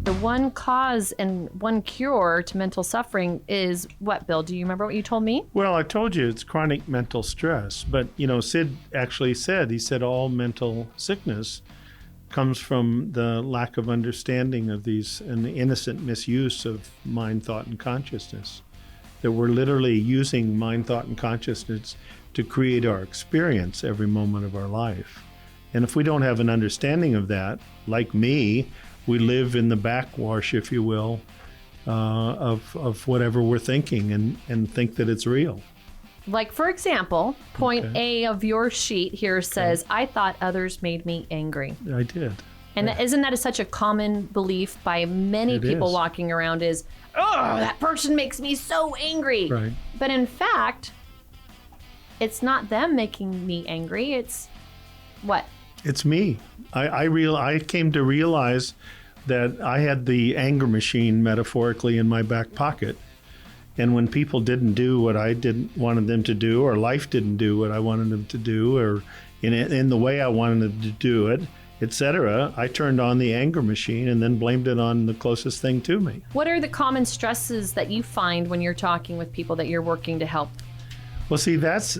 the one cause and one cure to mental suffering is what, Bill? Do you remember what you told me? Well, I told you it's chronic mental stress. But, Sid actually said all mental sickness comes from the lack of understanding of these and the innocent misuse of mind, thought, and consciousness. That we're literally using mind, thought, and consciousness to create our experience every moment of our life. And if we don't have an understanding of that, like me, we live in the backwash, if you will, of whatever we're thinking and think that it's real. Like, for example, point A of your sheet here says, I thought others made me angry. I did. And isn't that such a common belief by many people walking around is, oh, that person makes me so angry. Right. But in fact, it's not them making me angry. It's what? It's me. I came to realize that I had the anger machine metaphorically in my back pocket. And when people didn't do what I wanted them to do, or life didn't do what I wanted them to do, or in the way I wanted them to do it, etc., I turned on the anger machine and then blamed it on the closest thing to me. What are the common stresses that you find when you're talking with people that you're working to help? Well, see, it's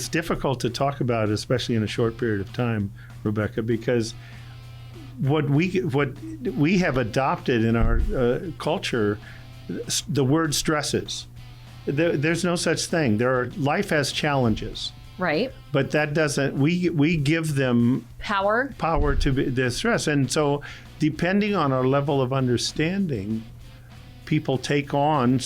difficult to talk about, especially in a short period of time, Rebecca, because what we have adopted in our culture, the word stresses. There's no such thing. Life has challenges. Right. But that doesn't, we give them power to be the stress. And so depending on our level of understanding, some people take on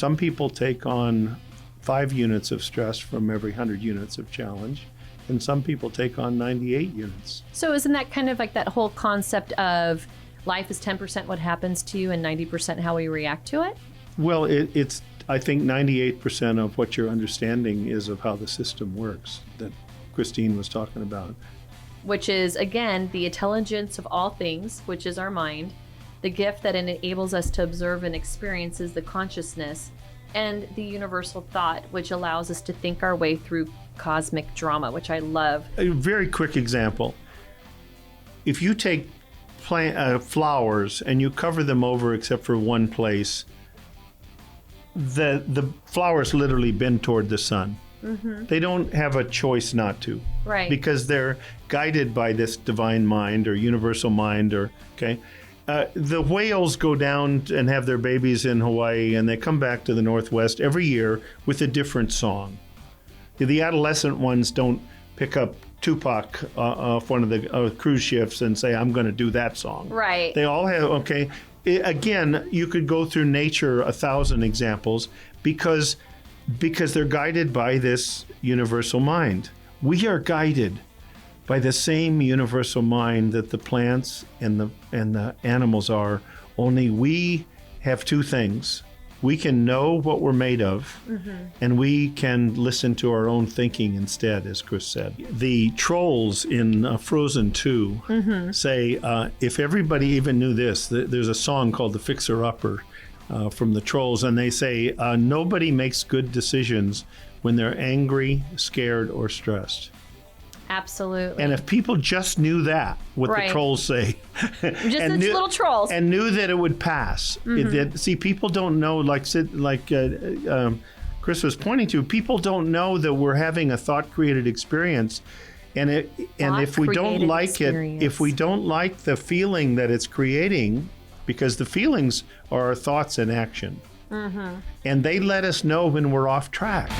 5 units of stress from every 100 units of challenge, and some people take on 98 units. So isn't that kind of like that whole concept of life is 10% what happens to you and 90% how we react to it? Well, it's I think 98% of what your understanding is of how the system works that Christine was talking about. Which is, again, the intelligence of all things, which is our mind. The gift that enables us to observe and experience is the consciousness, and the universal thought, which allows us to think our way through cosmic drama, which I love. A very quick example. If you take flowers and you cover them over except for one place, the flowers literally bend toward the sun. Mm-hmm. They don't have a choice not to. Right. Because they're guided by this divine mind or universal mind the whales go down and have their babies in Hawaii, and they come back to the Northwest every year with a different song. The adolescent ones don't pick up Tupac off one of the cruise ships and say, I'm going to do that song. Right. They all have, again, you could go through nature 1,000 examples because they're guided by this universal mind. We are guided by the same universal mind that the plants and the animals are, only we have 2 things. We can know what we're made of, and we can listen to our own thinking instead, as Chris said. The trolls in Frozen 2 say, if everybody even knew this, there's a song called The Fixer-Upper from the Trolls, and they say, nobody makes good decisions when they're angry, scared, or stressed. Absolutely. And if people just knew that, what the trolls say, just little trolls, and knew that it would pass. People don't know, like Chris was pointing to, people don't know that we're having a thought-created experience, and if we don't like it, if we don't like the feeling that it's creating, because the feelings are our thoughts in action, and they let us know when we're off track.